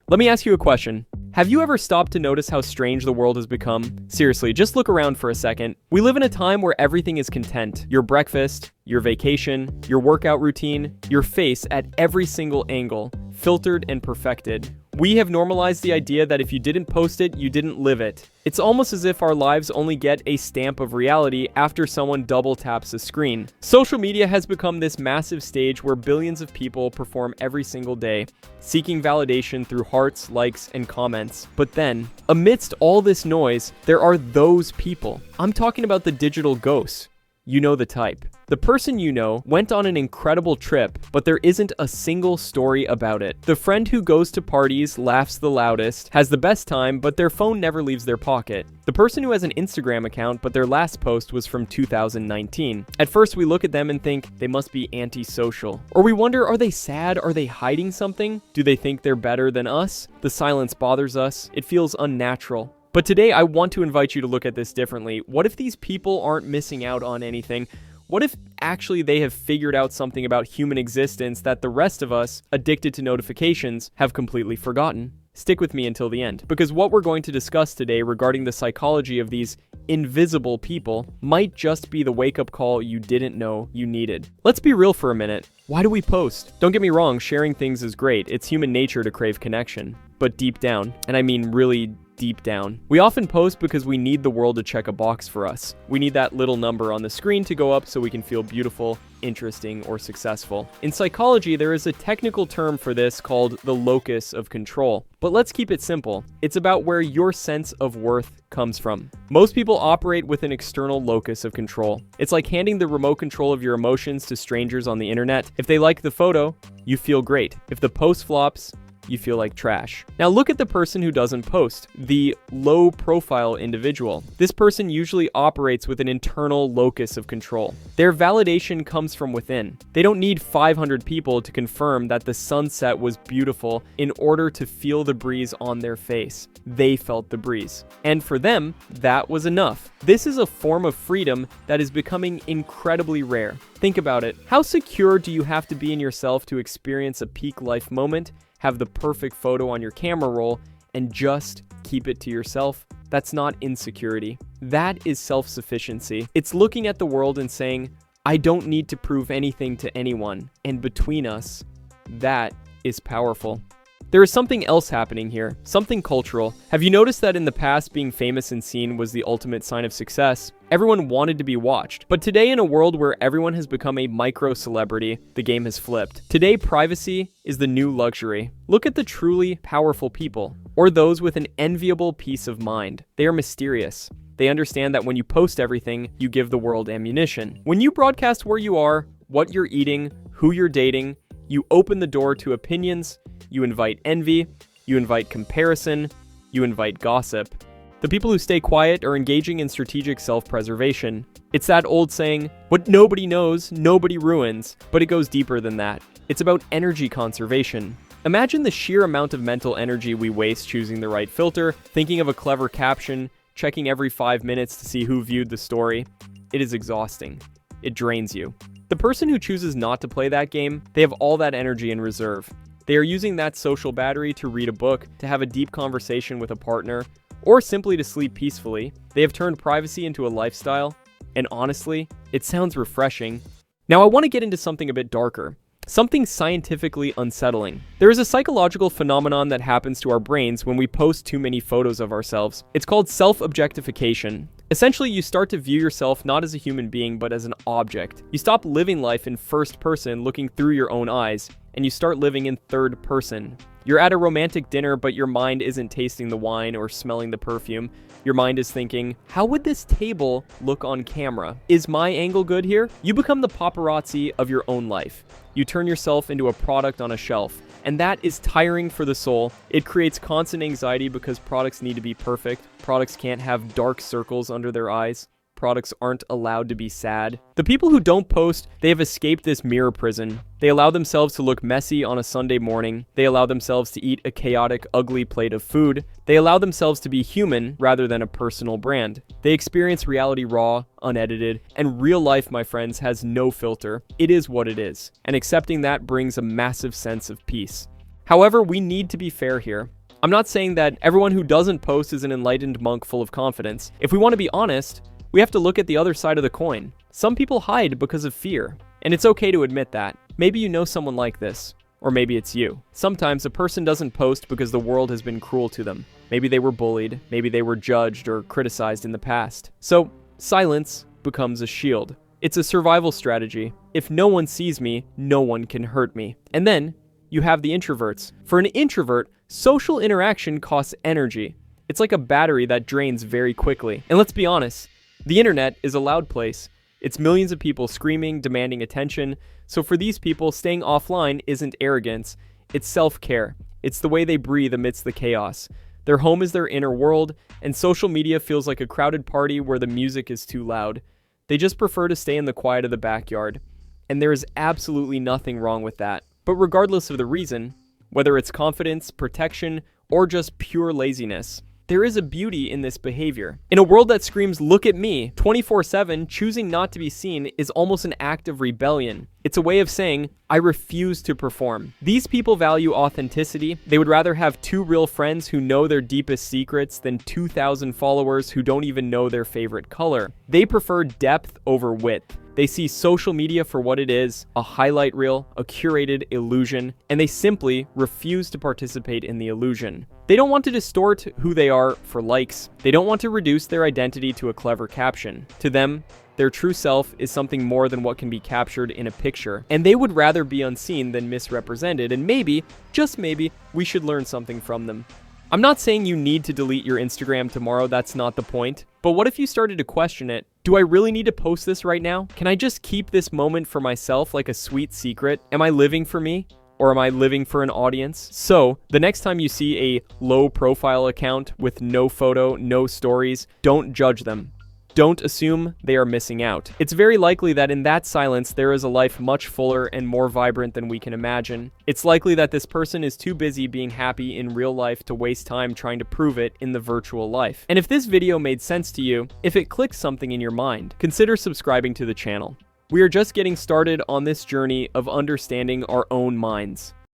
Let me ask you a question. Have you ever stopped to notice how strange the world has become? Seriously, just look around for a second. We live in a time where everything is content. Your breakfast, your vacation, your workout routine, your face at every single angle, filtered and perfected. We have normalized the idea that if you didn't post it, you didn't live it. It's almost as if our lives only get a stamp of reality after someone double taps a screen. Social media has become this massive stage where billions of people perform every single day, seeking validation through hearts, likes, and comments. But then, amidst all this noise, there are those people. I'm talking about the digital ghosts. You know the type. The person you know went on an incredible trip, but there isn't a single story about it. The friend who goes to parties, laughs the loudest, has the best time, but their phone never leaves their pocket. The person who has an Instagram account, but their last post was from 2019. At first, we look at them and think they must be antisocial. Or we wonder, are they sad? Are they hiding something? Do they think they're better than us? The silence bothers us. It feels unnatural. But today, I want to invite you to look at this differently. What if these people aren't missing out on anything? What if actually they have figured out something about human existence that the rest of us, addicted to notifications, have completely forgotten? Stick with me until the end, because what we're going to discuss today regarding the psychology of these invisible people might just be the wake-up call you didn't know you needed. Let's be real for a minute. Why do we post? Don't get me wrong, sharing things is great. It's human nature to crave connection. But deep down, and I mean really deep down, we often post because we need the world to check a box for us. We need that little number on the screen to go up so we can feel beautiful, interesting, or successful. In psychology, there is a technical term for this called the locus of control. But let's keep it simple. It's about where your sense of worth comes from. Most people operate with an external locus of control. It's like handing the remote control of your emotions to strangers on the internet. If they like the photo, you feel great. If the post flops, you feel like trash. Now look at the person who doesn't post, the low profile individual. This person usually operates with an internal locus of control. Their validation comes from within. They don't need 500 people to confirm that the sunset was beautiful in order to feel the breeze on their face. They felt the breeze. And for them, that was enough. This is a form of freedom that is becoming incredibly rare. Think about it. How secure do you have to be in yourself to experience a peak life moment, have the perfect photo on your camera roll, and just keep it to yourself? That's not insecurity. That is self-sufficiency. It's looking at the world and saying, I don't need to prove anything to anyone. And between us, that is powerful. There is something else happening here, something cultural. Have you noticed that in the past, being famous and seen was the ultimate sign of success? Everyone wanted to be watched. But today, in a world where everyone has become a micro-celebrity, the game has flipped. Today, privacy is the new luxury. Look at the truly powerful people, or those with an enviable peace of mind. They are mysterious. They understand that when you post everything, you give the world ammunition. When you broadcast where you are, what you're eating, who you're dating, you open the door to opinions, you invite envy, you invite comparison, you invite gossip. The people who stay quiet are engaging in strategic self-preservation. It's that old saying, what nobody knows, nobody ruins, but it goes deeper than that. It's about energy conservation. Imagine the sheer amount of mental energy we waste choosing the right filter, thinking of a clever caption, checking every 5 minutes to see who viewed the story. It is exhausting. It drains you. The person who chooses not to play that game, they have all that energy in reserve. They are using that social battery to read a book, to have a deep conversation with a partner, or simply to sleep peacefully. They have turned privacy into a lifestyle, and honestly, it sounds refreshing. Now I want to get into something a bit darker, something scientifically unsettling. There is a psychological phenomenon that happens to our brains when we post too many photos of ourselves. It's called self-objectification. Essentially, you start to view yourself not as a human being, but as an object. You stop living life in first person, looking through your own eyes, and you start living in third person. You're at a romantic dinner, but your mind isn't tasting the wine or smelling the perfume. Your mind is thinking, how would this table look on camera? Is my angle good here? You become the paparazzi of your own life. You turn yourself into a product on a shelf. And that is tiring for the soul. It creates constant anxiety because products need to be perfect. Products can't have dark circles under their eyes. Products aren't allowed to be sad. The people who don't post, they have escaped this mirror prison. They allow themselves to look messy on a Sunday morning. They allow themselves to eat a chaotic, ugly plate of food. They allow themselves to be human rather than a personal brand. They experience reality raw, unedited, and real life, my friends, has no filter. It is what it is. And accepting that brings a massive sense of peace. However, we need to be fair here. I'm not saying that everyone who doesn't post is an enlightened monk full of confidence. If we want to be honest, we have to look at the other side of the coin. Some people hide because of fear, and it's okay to admit that. Maybe you know someone like this, or maybe it's you. Sometimes a person doesn't post because the world has been cruel to them. Maybe they were bullied, maybe they were judged or criticized in the past. So, silence becomes a shield. It's a survival strategy. If no one sees me, no one can hurt me. And then, you have the introverts. For an introvert, social interaction costs energy. It's like a battery that drains very quickly. And let's be honest, the internet is a loud place. It's millions of people screaming, demanding attention. So for these people, staying offline isn't arrogance. It's self-care. It's the way they breathe amidst the chaos. Their home is their inner world, and social media feels like a crowded party where the music is too loud. They just prefer to stay in the quiet of the backyard. And there is absolutely nothing wrong with that. But regardless of the reason, whether it's confidence, protection, or just pure laziness, there is a beauty in this behavior. In a world that screams, "Look at me," 24/7, choosing not to be seen is almost an act of rebellion. It's a way of saying, I refuse to perform. These people value authenticity. They would rather have 2 real friends who know their deepest secrets than 2,000 followers who don't even know their favorite color. They prefer depth over width. They see social media for what it is, a highlight reel, a curated illusion, and they simply refuse to participate in the illusion. They don't want to distort who they are for likes. They don't want to reduce their identity to a clever caption. To them, their true self is something more than what can be captured in a picture, and they would rather be unseen than misrepresented, and maybe, just maybe, we should learn something from them. I'm not saying you need to delete your Instagram tomorrow, that's not the point. But what if you started to question it? Do I really need to post this right now? Can I just keep this moment for myself like a sweet secret? Am I living for me? Or am I living for an audience? So, the next time you see a low-profile account with no photo, no stories, don't judge them. Don't assume they are missing out. It's very likely that in that silence, there is a life much fuller and more vibrant than we can imagine. It's likely that this person is too busy being happy in real life to waste time trying to prove it in the virtual life. And if this video made sense to you, if it clicked something in your mind, consider subscribing to the channel. We are just getting started on this journey of understanding our own minds.